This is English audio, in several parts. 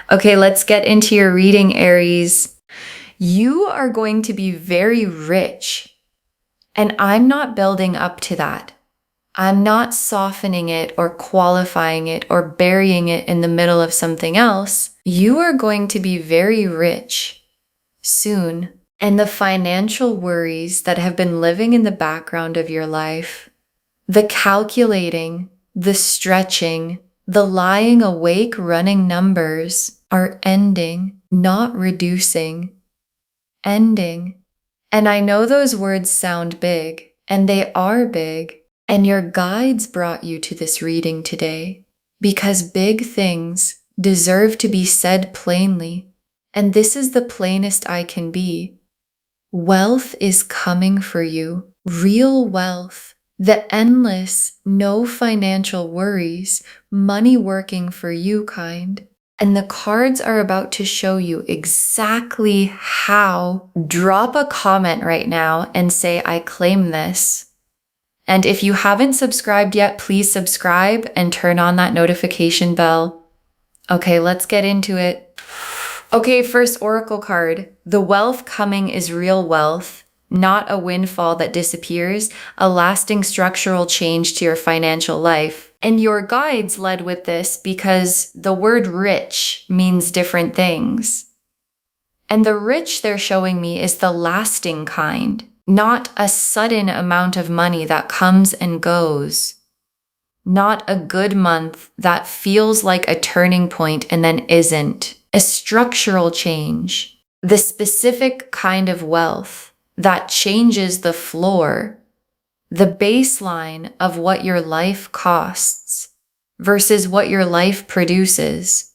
Okay, let's get into your reading, Aries. You are going to be very rich, and I'm not building up to that. I'm not softening it or qualifying it or burying it in the middle of something else. You are going to be very rich soon. And the financial worries that have been living in the background of your life, the calculating, the stretching, the lying awake running numbers are ending, not reducing, ending. And I know those words sound big, and they are big. And your guides brought you to this reading today because big things deserve to be said plainly. And this is the plainest I can be. Wealth is coming for you, real wealth, the endless, no financial worries, money working for you kind. And the cards are about to show you exactly how. Drop a comment right now and say, I claim this. And if you haven't subscribed yet, please subscribe and turn on that notification bell. Okay, let's get into it. Okay, first oracle card. The wealth coming is real wealth, not a windfall that disappears, a lasting structural change to your financial life. And your guides led with this because the word rich means different things. And the rich they're showing me is the lasting kind. Not a sudden amount of money that comes and goes. Not a good month that feels like a turning point and then isn't. A structural change. The specific kind of wealth that changes the floor, the baseline of what your life costs versus what your life produces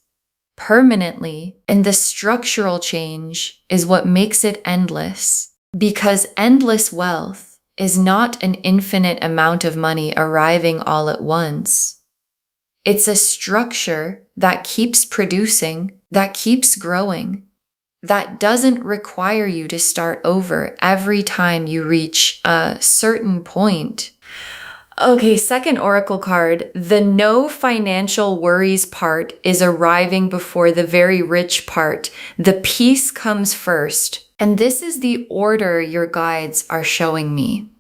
permanently. And the structural change is what makes it endless. Because endless wealth is not an infinite amount of money arriving all at once. It's a structure that keeps producing, that keeps growing, that doesn't require you to start over every time you reach a certain point. Okay, second oracle card. The no financial worries part is arriving before the very rich part. The peace comes first. And this is the order your guides are showing me.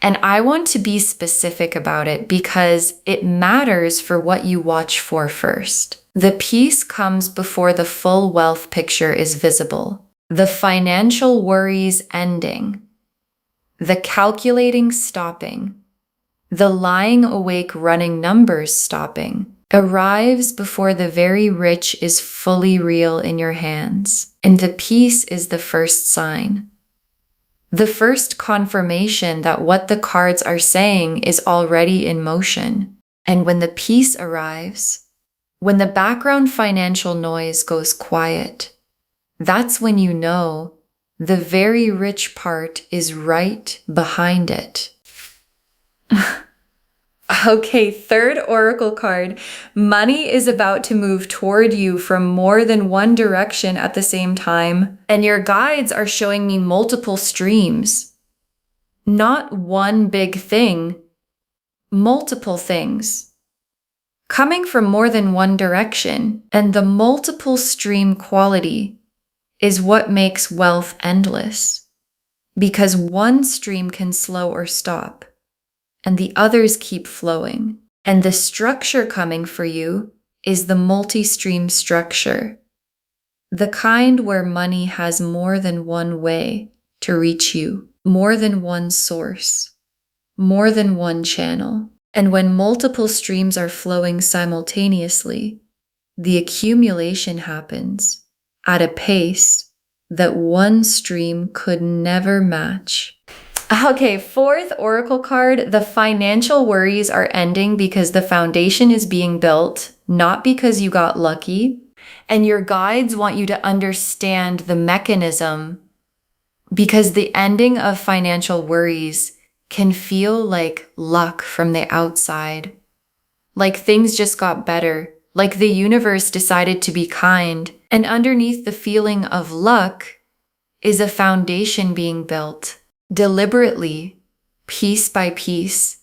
And I want to be specific about it because it matters for what you watch for first. The peace comes before the full wealth picture is visible. The financial worries ending. The calculating stopping. The lying awake running numbers stopping. Arrives before the very rich is fully real in your hands. And the peace is the first sign. The first confirmation that what the cards are saying is already in motion. And when the peace arrives, when the background financial noise goes quiet, that's when you know the very rich part is right behind it. Okay, third oracle card. Money is about to move toward you from more than one direction at the same time. And your guides are showing me multiple streams. Not one big thing, multiple things. Coming from more than one direction. And the multiple stream quality is what makes wealth endless. Because one stream can slow or stop. And the others keep flowing. And the structure coming for you is the multi-stream structure. The kind where money has more than one way to reach you, more than one source, more than one channel. And when multiple streams are flowing simultaneously, the accumulation happens at a pace that one stream could never match. Okay, fourth oracle card. The financial worries are ending because the foundation is being built, not because you got lucky. And your guides want you to understand the mechanism because the ending of financial worries can feel like luck from the outside. Like things just got better, like the universe decided to be kind. And underneath the feeling of luck is a foundation being built. Deliberately, piece by piece.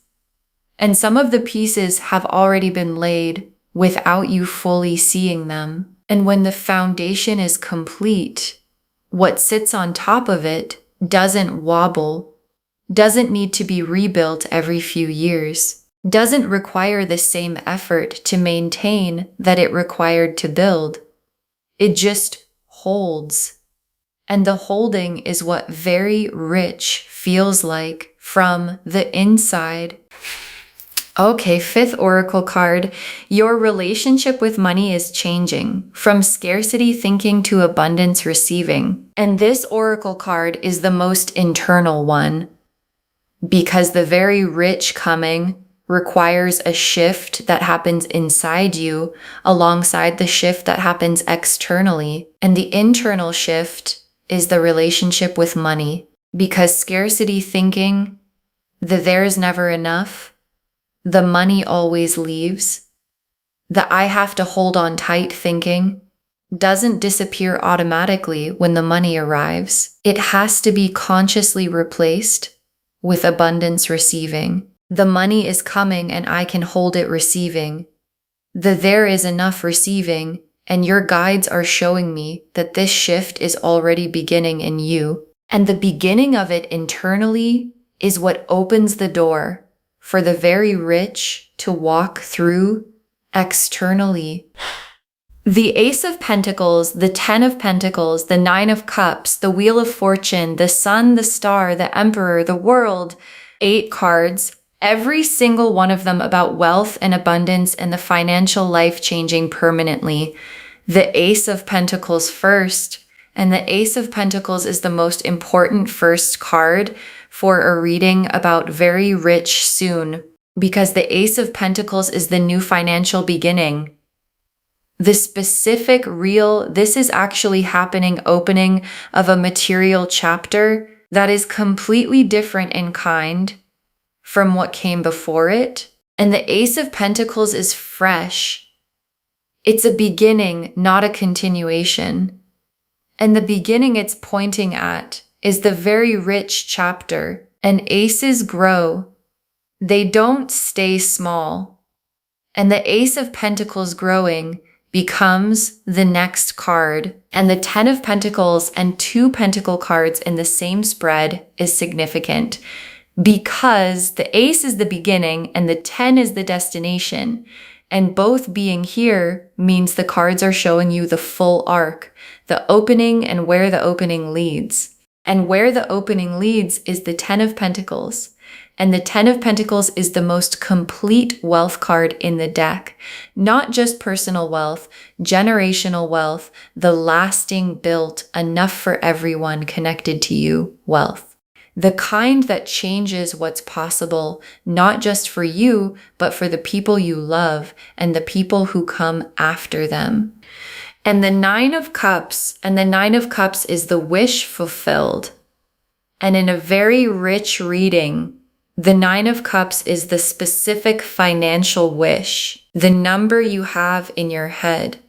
And some of the pieces have already been laid without you fully seeing them. And when the foundation is complete, what sits on top of it doesn't wobble, doesn't need to be rebuilt every few years, doesn't require the same effort to maintain that it required to build. It just holds. And the holding is what very rich feels like from the inside. Okay, fifth oracle card. Your relationship with money is changing from scarcity thinking to abundance receiving. And this oracle card is the most internal one because the very rich coming requires a shift that happens inside you alongside the shift that happens externally. And the internal shift is the relationship with money, because scarcity thinking, the there's never enough, the money always leaves, the I have to hold on tight thinking doesn't disappear automatically when the money arrives. It has to be consciously replaced with abundance receiving. The money is coming and I can hold it receiving. The there is enough receiving. And your guides are showing me that this shift is already beginning in you. And the beginning of it internally is what opens the door for the very rich to walk through externally. The Ace of Pentacles, the 10 of Pentacles, the 9 of Cups, the Wheel of Fortune, the Sun, the Star, the Emperor, the World, 8 cards, every single one of them about wealth and abundance and the financial life changing permanently. The Ace of Pentacles first, and the Ace of Pentacles is the most important first card for a reading about very rich soon, because the Ace of Pentacles is the new financial beginning. The specific this is actually happening, opening of a material chapter that is completely different in kind from what came before it. And the Ace of Pentacles is fresh. It's a beginning, not a continuation. And the beginning it's pointing at is the very rich chapter. And aces grow. They don't stay small. And the Ace of Pentacles growing becomes the next card. And the 10 of Pentacles and 2 Pentacle cards in the same spread is significant because the Ace is the beginning and the 10 is the destination. And both being here means the cards are showing you the full arc, the opening and where the opening leads. And where the opening leads is the 10 of Pentacles. And the 10 of Pentacles is the most complete wealth card in the deck. Not just personal wealth, generational wealth, the lasting built, enough for everyone connected to you wealth. The kind that changes what's possible, not just for you, but for the people you love and the people who come after them. And the 9 of Cups, and the 9 of Cups is the wish fulfilled. And in a very rich reading, the 9 of Cups is the specific financial wish, the number you have in your head,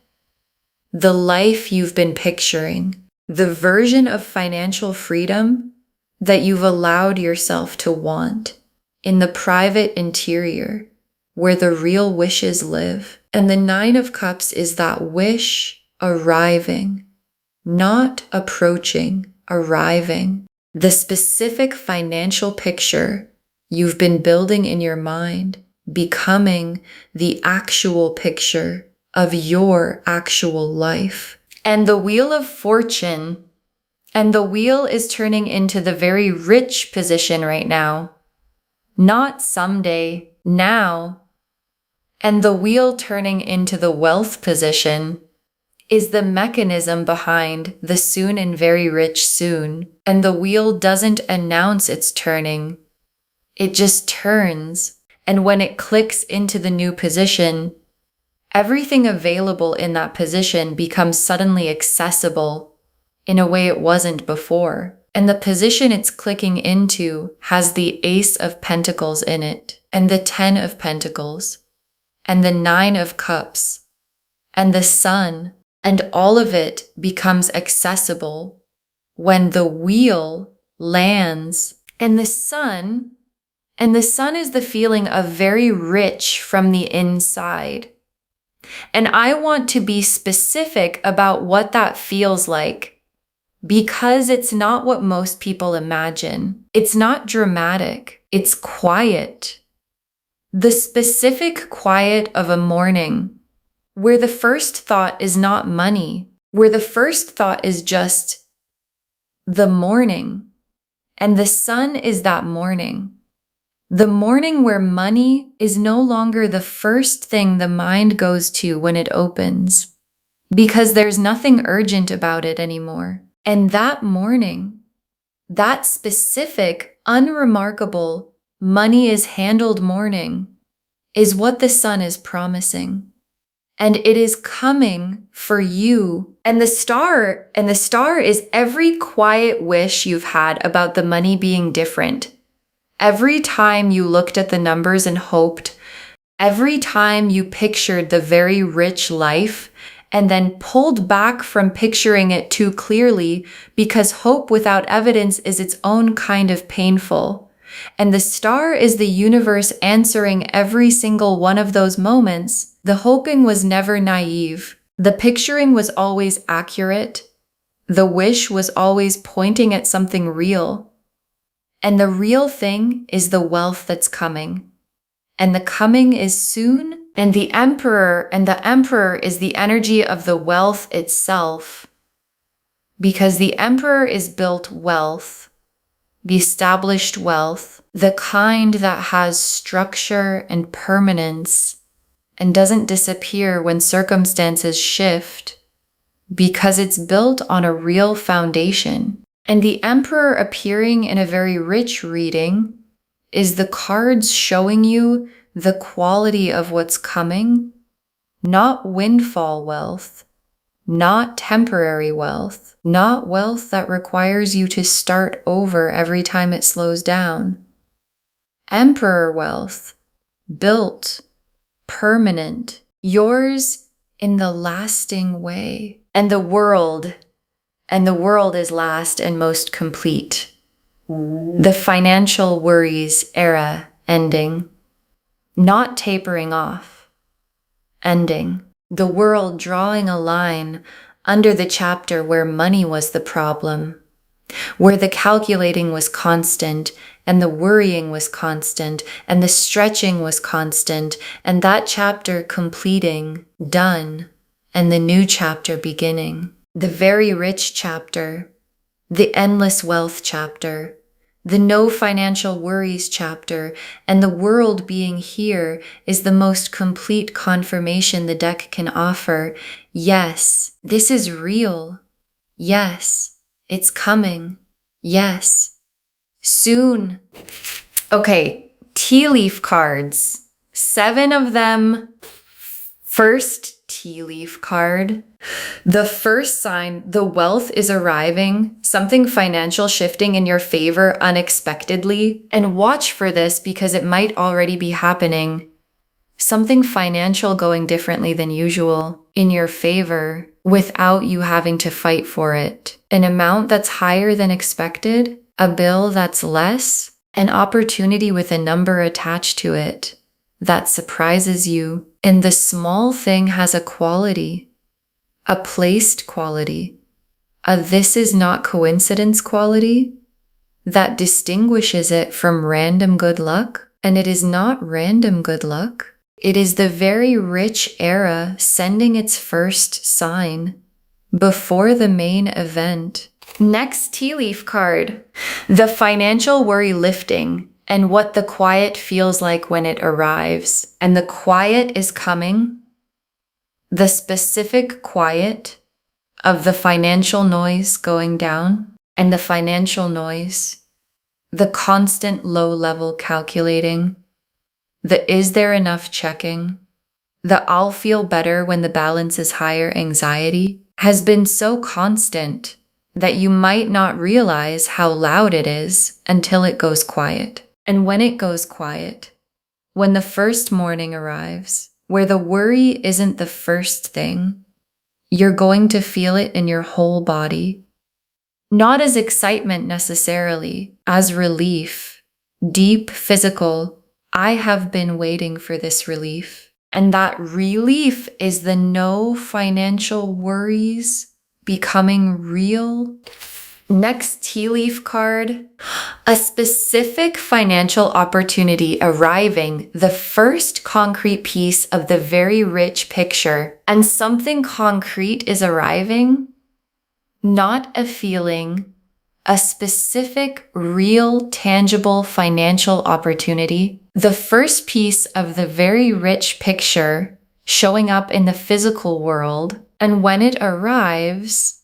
the life you've been picturing, the version of financial freedom that you've allowed yourself to want in the private interior where the real wishes live. And the 9 of Cups is that wish arriving, not approaching, arriving. The specific financial picture you've been building in your mind becoming the actual picture of your actual life. And the Wheel of Fortune, and the wheel is turning into the very rich position right now. Not someday, now. And the wheel turning into the wealth position is the mechanism behind the soon and very rich soon. And the wheel doesn't announce it's turning. It just turns. And when it clicks into the new position, everything available in that position becomes suddenly accessible in a way it wasn't before. And the position it's clicking into has the Ace of Pentacles in it, and the 10 of Pentacles, and the 9 of Cups, and the Sun, and all of it becomes accessible when the wheel lands. And the Sun is the feeling of very rich from the inside. And I want to be specific about what that feels like, because it's not what most people imagine. It's not dramatic. It's quiet. The specific quiet of a morning, where the first thought is not money, where the first thought is just the morning, and the sun is that morning. The morning where money is no longer the first thing the mind goes to when it opens, because there's nothing urgent about it anymore. And that morning, that specific, unremarkable, money is handled morning is what the sun is promising. And it is coming for you. And the star is every quiet wish you've had about the money being different. Every time you looked at the numbers and hoped, every time you pictured the very rich life and then pulled back from picturing it too clearly, because hope without evidence is its own kind of painful. And the star is the universe answering every single one of those moments. The hoping was never naive. The picturing was always accurate. The wish was always pointing at something real. And the real thing is the wealth that's coming. And the coming is soon. And the emperor is the energy of the wealth itself. Because the emperor is built wealth, the established wealth, the kind that has structure and permanence and doesn't disappear when circumstances shift, because it's built on a real foundation. And the emperor appearing in a very rich reading is the cards showing you the quality of what's coming, not windfall wealth, not temporary wealth, not wealth that requires you to start over every time it slows down. Emperor wealth, built, permanent, yours in the lasting way. And the world is last and most complete. The financial worries era ending, not tapering off, ending. The world drawing a line under the chapter where money was the problem, where the calculating was constant and the worrying was constant and the stretching was constant, and that chapter completing, done, and the new chapter beginning. The very rich chapter, the endless wealth chapter, the no financial worries chapter, and the world being here is the most complete confirmation the deck can offer. Yes, this is real. Yes, it's coming. Yes, soon. Okay, tea leaf cards. 7 of them. First tea leaf card. The first sign, the wealth is arriving, something financial shifting in your favor unexpectedly. And watch for this because it might already be happening. Something financial going differently than usual in your favor without you having to fight for it. An amount that's higher than expected, a bill that's less, an opportunity with a number attached to it that surprises you. And the small thing has a quality, a placed quality, a this is not coincidence quality that distinguishes it from random good luck. And it is not random good luck. It is the very rich era sending its first sign before the main event. Next tea leaf card, the financial worry lifting and what the quiet feels like when it arrives. And the quiet is coming. The specific quiet of the financial noise going down, and the financial noise, the constant low-level calculating, the is there enough checking, the I'll feel better when the balance is higher anxiety has been so constant that you might not realize how loud it is until it goes quiet. And when it goes quiet, when the first morning arrives, where the worry isn't the first thing, you're going to feel it in your whole body. Not as excitement necessarily, as relief, deep physical, I have been waiting for this relief. And that relief is the no financial worries becoming real. Next tea leaf card, a specific financial opportunity arriving, the first concrete piece of the very rich picture. And something concrete is arriving, not a feeling, a specific, real, tangible financial opportunity. The first piece of the very rich picture showing up in the physical world. And when it arrives,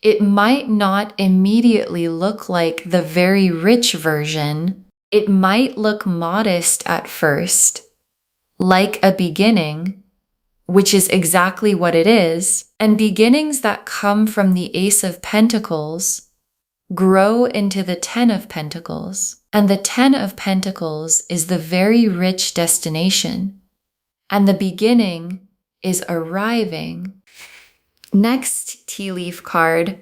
it might not immediately look like the very rich version. It might look modest at first, like a beginning, which is exactly what it is. And beginnings that come from the Ace of Pentacles grow into the Ten of Pentacles. And the Ten of Pentacles is the very rich destination. And the beginning is arriving. Next tea leaf card,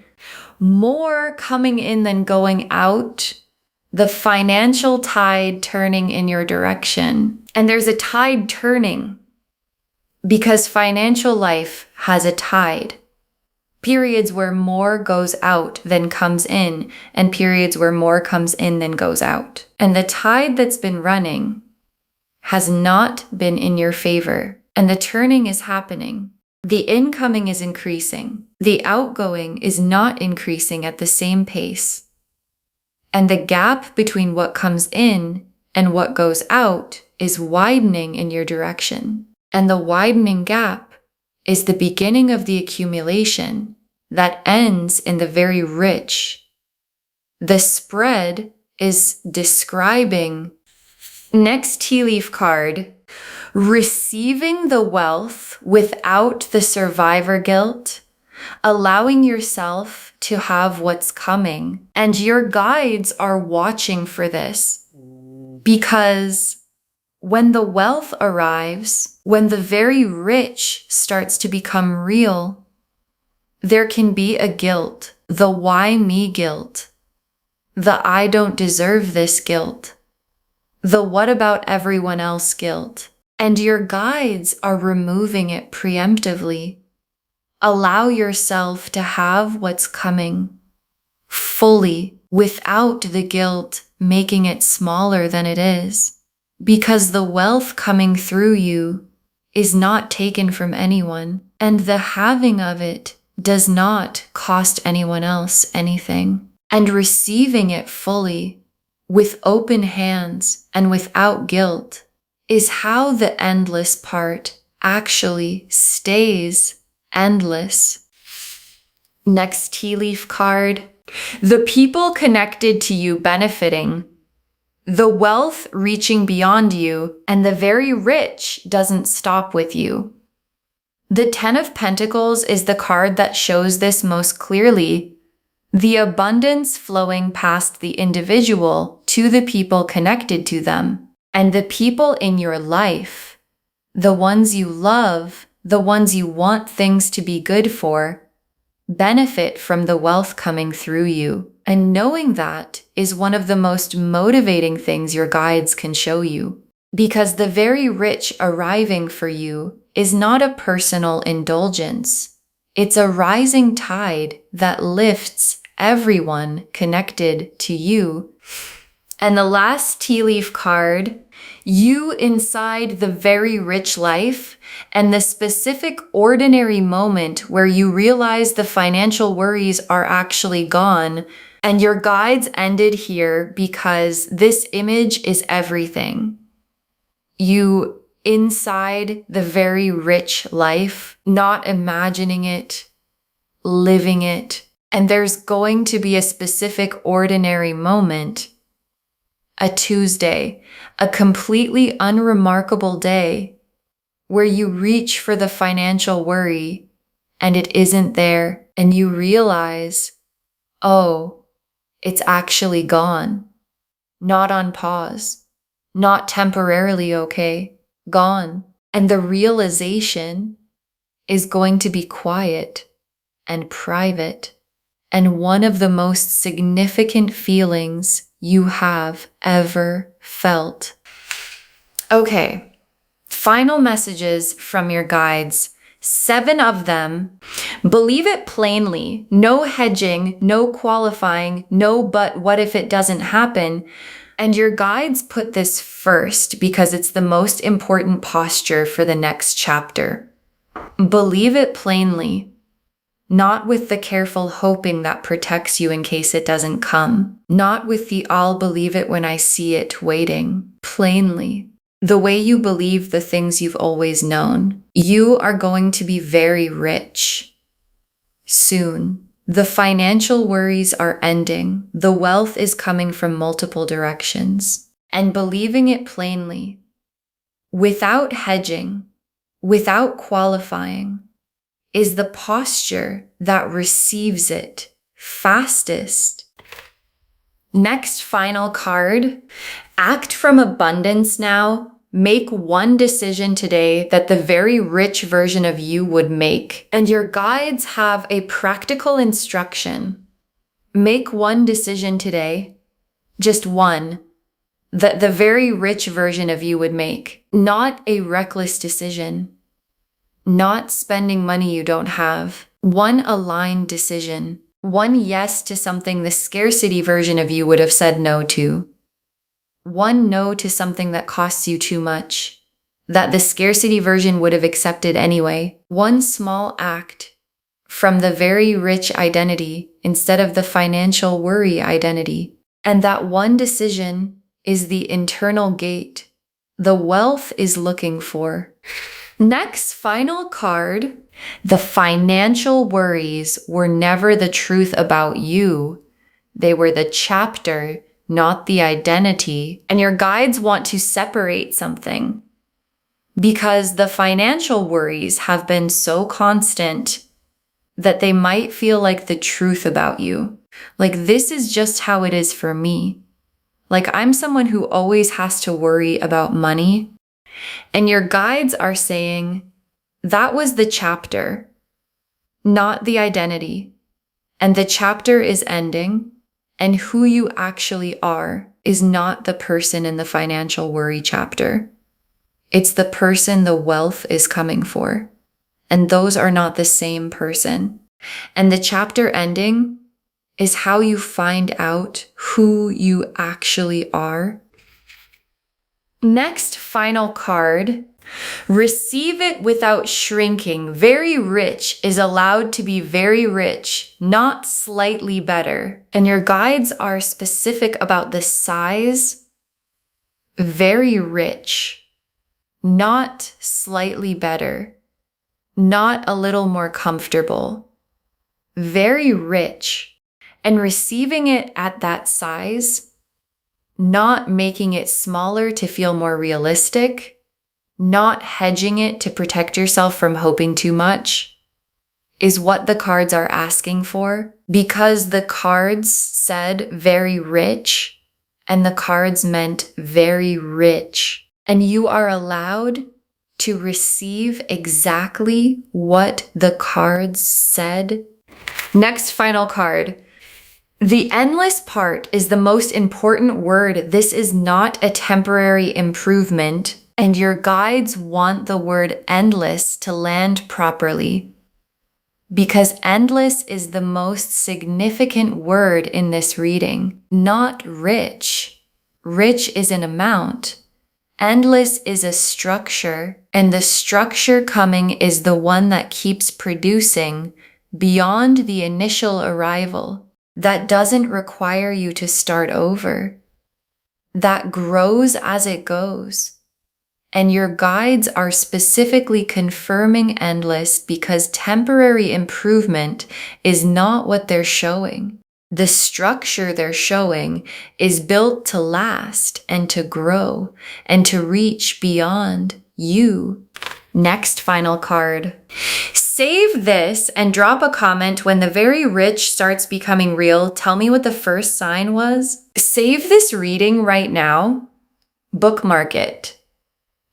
more coming in than going out, the financial tide turning in your direction. And there's a tide turning because financial life has a tide. Periods where more goes out than comes in, and periods where more comes in than goes out. And the tide that's been running has not been in your favor, and the turning is happening. The incoming is increasing. The outgoing is not increasing at the same pace. And the gap between what comes in and what goes out is widening in your direction. And the widening gap is the beginning of the accumulation that ends in the very rich. The spread is describing. Next tea leaf card, receiving the wealth without the survivor guilt, allowing yourself to have what's coming. And your guides are watching for this, because when the wealth arrives, when the very rich starts to become real, there can be a guilt, the why me guilt, the I don't deserve this guilt, the what about everyone else guilt. And your guides are removing it preemptively. Allow yourself to have what's coming fully without the guilt making it smaller than it is. Because the wealth coming through you is not taken from anyone, and the having of it does not cost anyone else anything. And receiving it fully, with open hands and without guilt, is how the endless part actually stays endless. Next tea leaf card, the people connected to you benefiting, the wealth reaching beyond you, and the very rich doesn't stop with you. The Ten of Pentacles is the card that shows this most clearly. The abundance flowing past the individual to the people connected to them. And the people in your life, the ones you love, the ones you want things to be good for, benefit from the wealth coming through you. And knowing that is one of the most motivating things your guides can show you. Because the very rich arriving for you is not a personal indulgence. It's a rising tide that lifts everyone connected to you. And the last tea leaf card, you inside the very rich life and the specific ordinary moment where you realize the financial worries are actually gone. And your guides ended here because this image is everything. You inside the very rich life, not imagining it, living it. And there's going to be a specific ordinary moment, a Tuesday, a completely unremarkable day where you reach for the financial worry and it isn't there, and you realize, oh, it's actually gone. Not on pause, not temporarily okay, gone. And the realization is going to be quiet and private, and one of the most significant feelings you have ever felt. Okay, Final messages from your guides. 7 of them. Believe it plainly. No hedging, no qualifying, no but what if it doesn't happen. And your guides put this first because it's the most important posture for the next chapter. Believe it plainly, not with the careful hoping that protects you in case it doesn't come, not with the I'll believe it when I see it waiting. Plainly, the way you believe the things you've always known. You are going to be very rich soon. The financial worries are ending. The wealth is coming from multiple directions. And believing it plainly, without hedging, without qualifying, is the posture that receives it fastest. Next final card, act from abundance now. Make one decision today that the very rich version of you would make. And your guides have a practical instruction. Make one decision today, just one, that the very rich version of you would make. Not a reckless decision. Not spending money you don't have. One aligned decision. One yes to something the scarcity version of you would have said no to. One no to something that costs you too much, that the scarcity version would have accepted anyway. One small act from the very rich identity instead of the financial worry identity. And that one decision is the internal gate the wealth is looking for. Next final card, the financial worries were never the truth about you. They were the chapter, not the identity. And your guides want to separate something because the financial worries have been so constant that they might feel like the truth about you. Like, this is just how it is for me. Like, I'm someone who always has to worry about money. And your guides are saying that was the chapter, not the identity. And the chapter is ending. And who you actually are is not the person in the financial worry chapter. It's the person the wealth is coming for. And those are not the same person. And the chapter ending is how you find out who you actually are. Next final card, receive it without shrinking. Very rich is allowed to be very rich, not slightly better. And your guides are specific about the size. Very rich, not slightly better, not a little more comfortable. Very rich, and receiving it at that size, not making it smaller to feel more realistic, not hedging it to protect yourself from hoping too much, is what the cards are asking for. Because the cards said very rich, and the cards meant very rich. And you are allowed to receive exactly what the cards said. Next final card. The endless part is the most important word. This is not a temporary improvement, and your guides want the word endless to land properly, because endless is the most significant word in this reading, not rich. Rich is an amount. Endless is a structure, and the structure coming is the one that keeps producing beyond the initial arrival. That doesn't require you to start over. That grows as it goes. And your guides are specifically confirming endless because temporary improvement is not what they're showing. The structure they're showing is built to last and to grow and to reach beyond you. Next final card. Save this and drop a comment when the very rich starts becoming real. Tell me what the first sign was. Save this reading right now. Bookmark it.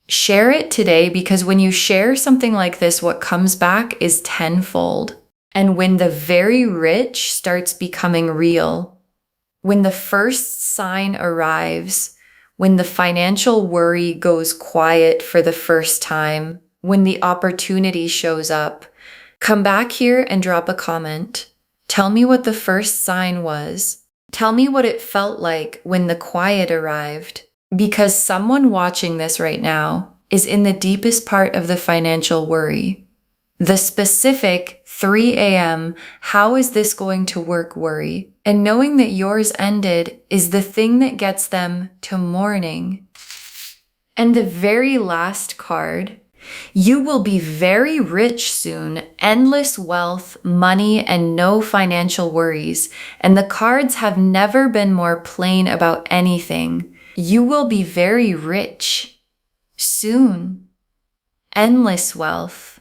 Share it today, because when you share something like this, what comes back is tenfold. And when the very rich starts becoming real, when the first sign arrives, when the financial worry goes quiet for the first time, when the opportunity shows up, come back here and drop a comment. Tell me what the first sign was. Tell me what it felt like when the quiet arrived. Because someone watching this right now is in the deepest part of the financial worry. The specific 3 a.m., how is this going to work worry? And knowing that yours ended is the thing that gets them to mourning. And the very last card, you will be very rich soon, endless wealth, money, and no financial worries. And the cards have never been more plain about anything. You will be very rich soon, endless wealth,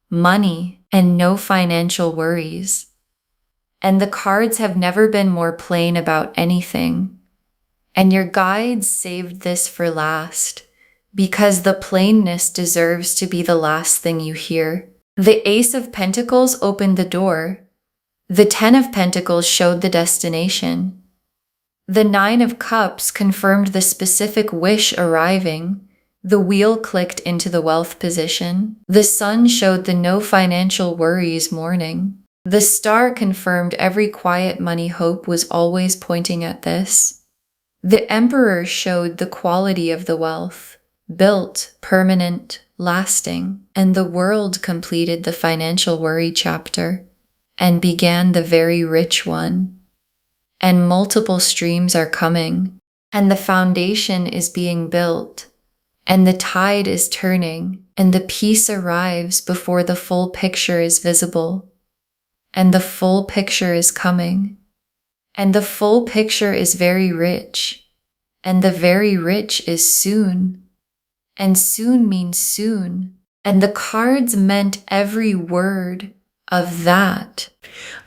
money, and no financial worries. And the cards have never been more plain about anything. And your guides saved this for last, because the plainness deserves to be the last thing you hear. The Ace of Pentacles opened the door. The 10 of Pentacles showed the destination. The 9 of Cups confirmed the specific wish arriving. The wheel clicked into the wealth position. The Sun showed the no financial worries morning. The Star confirmed every quiet money hope was always pointing at this. The Emperor showed the quality of the wealth, built, permanent, lasting, and the World completed the financial worry chapter and began the very rich one. And multiple streams are coming, and the foundation is being built, and the tide is turning, and the peace arrives before the full picture is visible, and the full picture is coming, and the full picture is very rich, and the very rich is soon, and soon means soon, and the cards meant every word of that.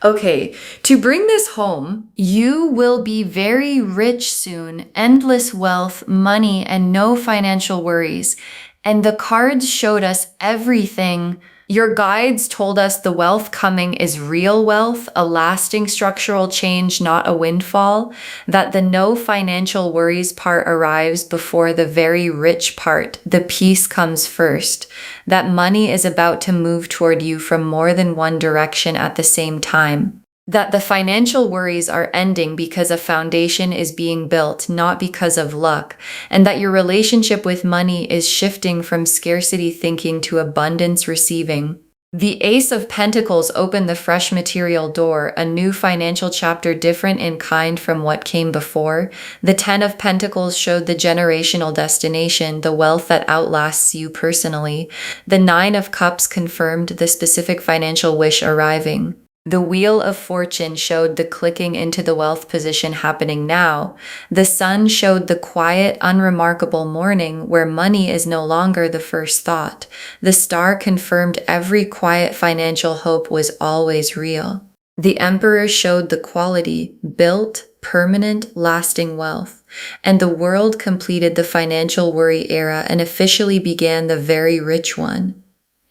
Okay, to bring this home, you will be very rich soon, endless wealth, money, and no financial worries. And the cards showed us everything. Your guides told us the wealth coming is real wealth, a lasting structural change, not a windfall, that the no financial worries part arrives before the very rich part, the peace comes first, that money is about to move toward you from more than one direction at the same time. That the financial worries are ending because a foundation is being built, not because of luck, and that your relationship with money is shifting from scarcity thinking to abundance receiving. The Ace of Pentacles opened the fresh material door, a new financial chapter different in kind from what came before. The 10 of Pentacles showed the generational destination, the wealth that outlasts you personally. The 9 of Cups confirmed the specific financial wish arriving. The Wheel of Fortune showed the clicking into the wealth position happening now. The Sun showed the quiet, unremarkable morning where money is no longer the first thought. The Star confirmed every quiet financial hope was always real. The Emperor showed the quality, built, permanent, lasting wealth. And the World completed the financial worry era and officially began the very rich one.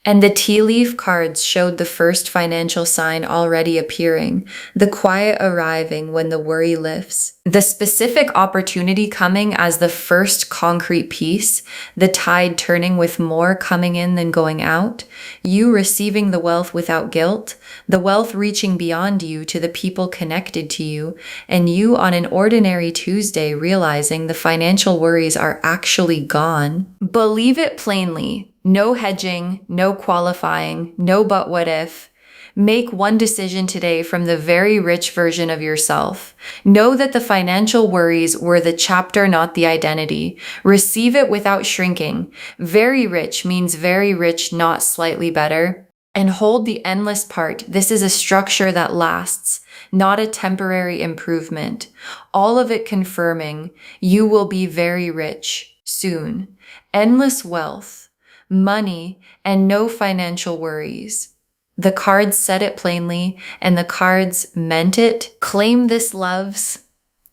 And the tea leaf cards showed the first financial sign already appearing, the quiet arriving when the worry lifts, the specific opportunity coming as the first concrete piece, the tide turning with more coming in than going out, you receiving the wealth without guilt, the wealth reaching beyond you to the people connected to you, and you on an ordinary Tuesday realizing the financial worries are actually gone. Believe it plainly. No hedging, no qualifying, no but what if. Make one decision today from the very rich version of yourself. Know that the financial worries were the chapter, not the identity. Receive it without shrinking. Very rich means very rich, not slightly better. And hold the endless part. This is a structure that lasts, not a temporary improvement. All of it confirming you will be very rich soon. Endless wealth, money, and no financial worries. The cards said it plainly, and the cards meant it. Claim this, loves.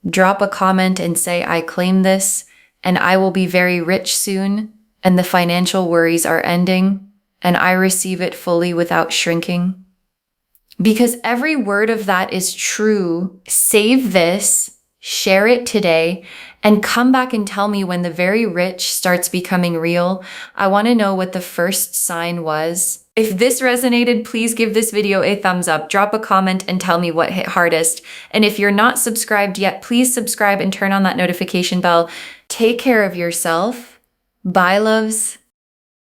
Drop a comment and say, I claim this, and I will be very rich soon, and the financial worries are ending, and I receive it fully without shrinking. Because every word of that is true. Save this. share it today, and come back and tell me when the very rich starts becoming real. I want to know what the first sign was. If this resonated, please give this video a thumbs up, drop a comment, and tell me what hit hardest. And if you're not subscribed yet, please subscribe and turn on that notification bell. Take care of yourself. Bye, loves.